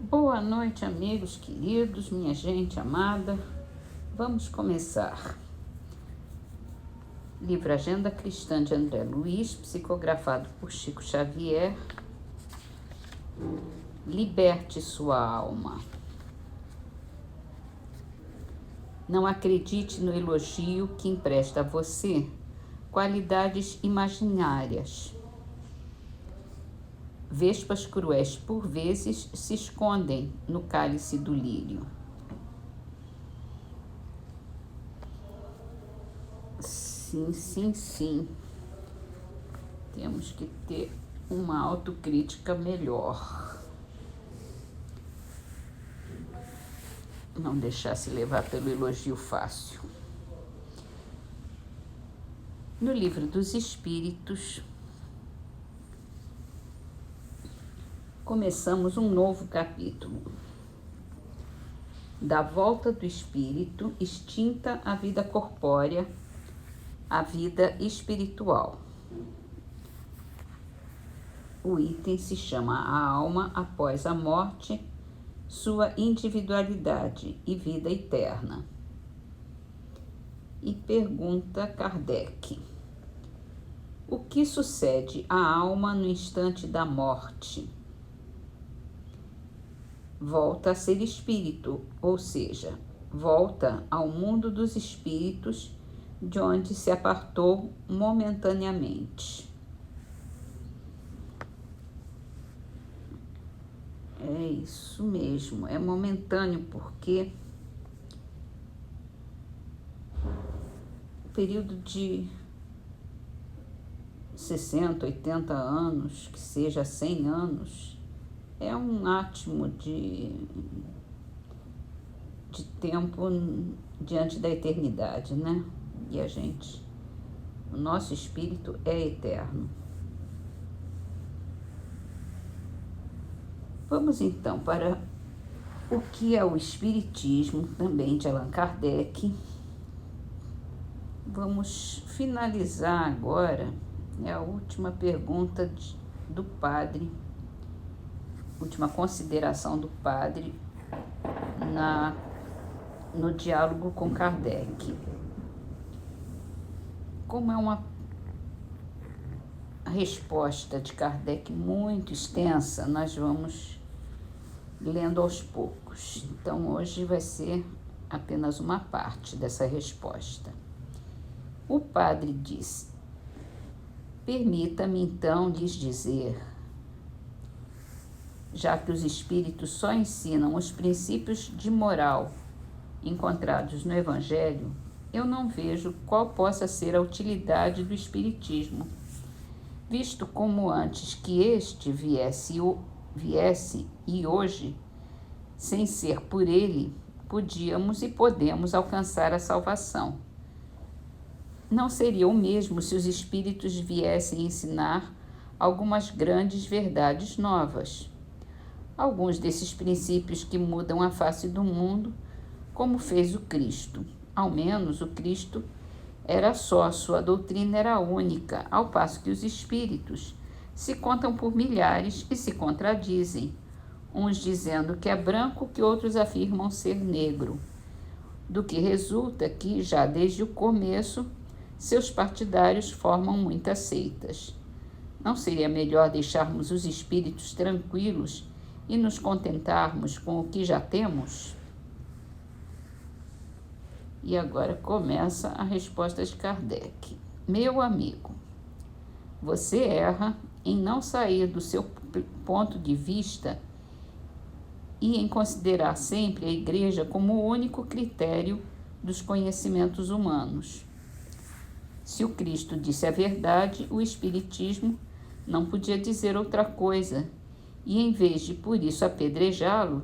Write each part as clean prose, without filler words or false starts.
Boa noite, amigos queridos, minha gente amada. Vamos começar. Livro Agenda Cristã de André Luiz, psicografado por Chico Xavier. Liberte sua alma. Não acredite no elogio que empresta a você qualidades imaginárias. Vespas cruéis por vezes se escondem no cálice do lírio. Sim. Temos que ter uma autocrítica melhor. Não deixar se levar pelo elogio fácil. No Livro dos Espíritos, começamos um novo capítulo. Da volta do espírito, extinta a vida corpórea, a vida espiritual. O item se chama A Alma após a Morte, Sua Individualidade e Vida Eterna. E pergunta Kardec: o que sucede à alma no instante da morte? Volta a ser espírito, ou seja, volta ao mundo dos espíritos, de onde se apartou momentaneamente. É isso mesmo, é momentâneo, porque o período de 60, 80 anos, que seja 100 anos, é um átimo de tempo diante da eternidade, né? E o nosso espírito é eterno. Vamos então para o que é o Espiritismo, também de Allan Kardec. Vamos finalizar agora, a última pergunta do padre, última consideração do padre no diálogo com Kardec. Como é uma resposta de Kardec muito extensa, nós vamos lendo aos poucos. Então, hoje vai ser apenas uma parte dessa resposta. O padre diz: permita-me então lhes dizer, já que os espíritos só ensinam os princípios de moral encontrados no Evangelho, eu não vejo qual possa ser a utilidade do espiritismo, visto como antes que este viesse e hoje, sem ser por ele, podíamos e podemos alcançar a salvação. Não seria o mesmo se os espíritos viessem ensinar algumas grandes verdades novas. Alguns desses princípios que mudam a face do mundo, como fez o Cristo. Ao menos o Cristo era só, sua doutrina era única, ao passo que os espíritos se contam por milhares e se contradizem, uns dizendo que é branco, que outros afirmam ser negro, do que resulta que, já desde o começo, seus partidários formam muitas seitas. Não seria melhor deixarmos os espíritos tranquilos e nos contentarmos com o que já temos? E agora começa a resposta de Kardec. Meu amigo, você erra em não sair do seu ponto de vista e em considerar sempre a Igreja como o único critério dos conhecimentos humanos. Se o Cristo disse a verdade, o Espiritismo não podia dizer outra coisa, e em vez de por isso apedrejá-lo,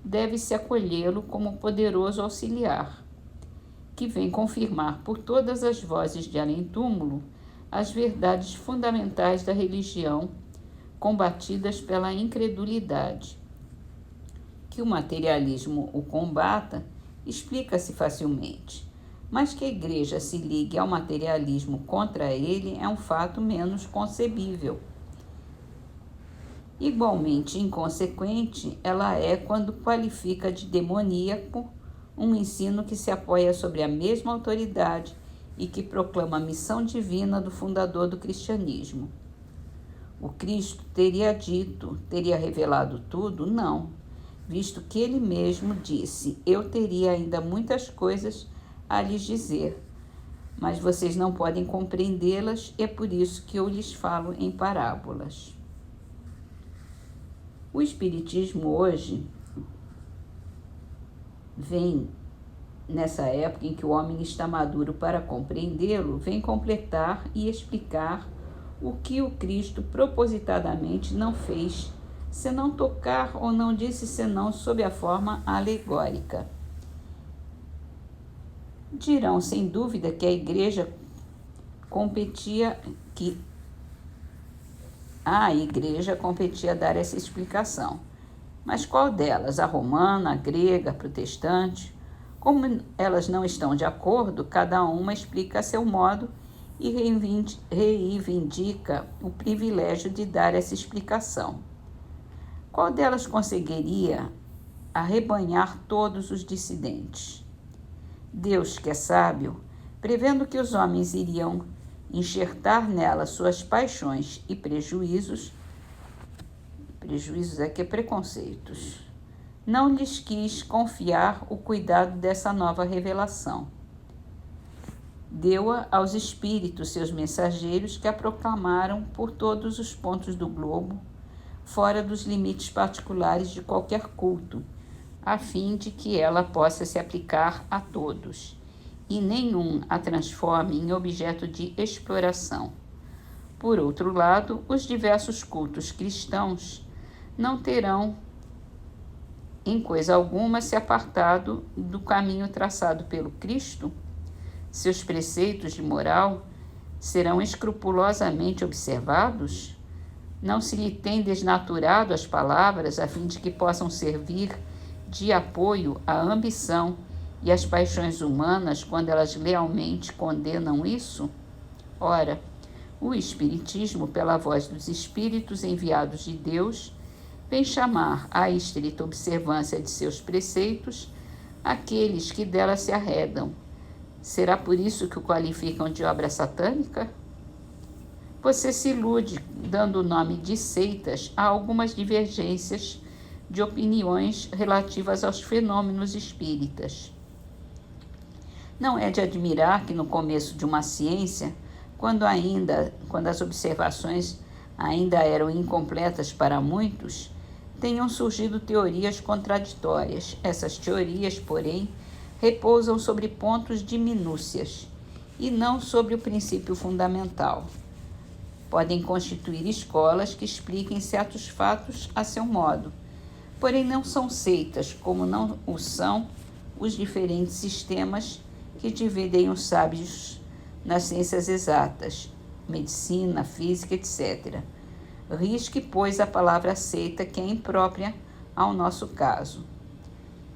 deve-se acolhê-lo como poderoso auxiliar, que vem confirmar por todas as vozes de além-túmulo as verdades fundamentais da religião, combatidas pela incredulidade. Que o materialismo o combata, explica-se facilmente, mas que a Igreja se ligue ao materialismo contra ele é um fato menos concebível. Igualmente inconsequente, ela é quando qualifica de demoníaco um ensino que se apoia sobre a mesma autoridade e que proclama a missão divina do fundador do cristianismo. O Cristo teria revelado tudo? Não, visto que ele mesmo disse: eu teria ainda muitas coisas a lhes dizer, mas vocês não podem compreendê-las, e é por isso que eu lhes falo em parábolas. O Espiritismo hoje vem, nessa época em que o homem está maduro para compreendê-lo, vem completar e explicar o que o Cristo propositadamente não fez, senão tocar ou não disse senão sob a forma alegórica. Dirão sem dúvida que a igreja competia a dar essa explicação. Mas qual delas? A romana, a grega, a protestante? Como elas não estão de acordo, cada uma explica a seu modo e reivindica o privilégio de dar essa explicação. Qual delas conseguiria arrebanhar todos os dissidentes? Deus, que é sábio, prevendo que os homens iriam enxertar nela suas paixões e prejuízos é que é preconceitos, não lhes quis confiar o cuidado dessa nova revelação. Deu-a aos espíritos, seus mensageiros, que a proclamaram por todos os pontos do globo, fora dos limites particulares de qualquer culto, a fim de que ela possa se aplicar a todos, e nenhum a transforme em objeto de exploração. Por outro lado, os diversos cultos cristãos não terão, em coisa alguma, se apartado do caminho traçado pelo Cristo. Seus preceitos de moral serão escrupulosamente observados? Não se lhe tem desnaturado as palavras a fim de que possam servir de apoio à ambição e às paixões humanas quando elas lealmente condenam isso? Ora, o Espiritismo, pela voz dos espíritos enviados de Deus, vem chamar à estrita observância de seus preceitos aqueles que dela se arredam. Será por isso que o qualificam de obra satânica? Você se ilude dando o nome de seitas a algumas divergências de opiniões relativas aos fenômenos espíritas. Não é de admirar que no começo de uma ciência, quando as observações ainda eram incompletas para muitos, tenham surgido teorias contraditórias. Essas teorias, porém, repousam sobre pontos de minúcias e não sobre o princípio fundamental. Podem constituir escolas que expliquem certos fatos a seu modo, porém não são seitas, como não o são os diferentes sistemas que dividem os sábios nas ciências exatas, medicina, física, etc. Risque, pois, a palavra seita, que é imprópria ao nosso caso.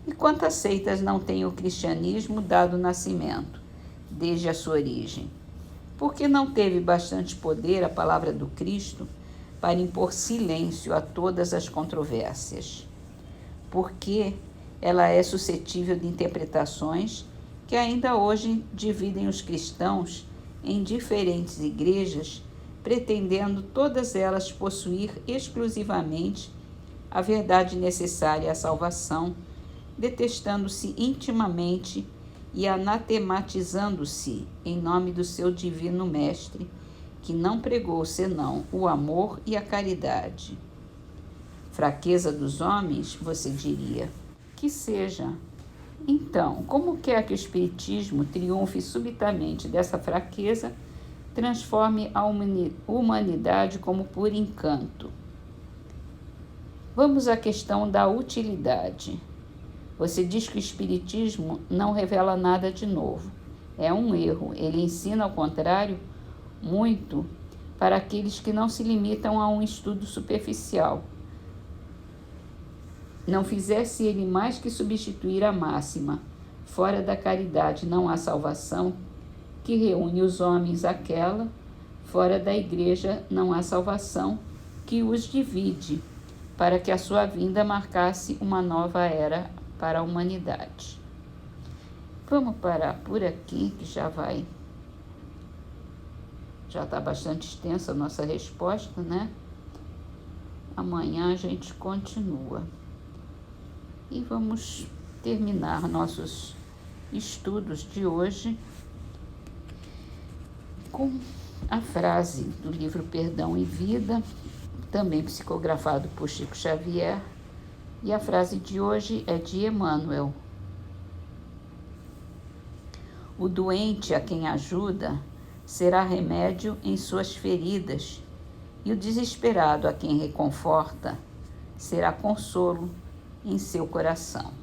E quantas seitas não tem o cristianismo dado nascimento, desde a sua origem? Porque não teve bastante poder a palavra do Cristo para impor silêncio a todas as controvérsias? Porque ela é suscetível de interpretações que ainda hoje dividem os cristãos em diferentes igrejas, pretendendo todas elas possuir exclusivamente a verdade necessária à salvação, detestando-se intimamente e anatematizando-se em nome do seu divino mestre, que não pregou senão o amor e a caridade. Fraqueza dos homens, você diria? Que seja. Então, como quer que o Espiritismo triunfe subitamente dessa fraqueza, transforme a humanidade como por encanto? Vamos à questão da utilidade. Você diz que o Espiritismo não revela nada de novo. É um erro. Ele ensina, ao contrário, muito para aqueles que não se limitam a um estudo superficial. Não fizesse ele mais que substituir a máxima: fora da caridade não há salvação, que reúne os homens àquela, fora da igreja não há salvação, que os divide, para que a sua vinda marcasse uma nova era para a humanidade. Vamos parar por aqui, que já está bastante extensa a nossa resposta, né? Amanhã a gente continua. E vamos terminar nossos estudos de hoje com a frase do livro Perdão e Vida, também psicografado por Chico Xavier. E a frase de hoje é de Emmanuel. O doente a quem ajuda será remédio em suas feridas, e o desesperado a quem reconforta será consolo em seu coração.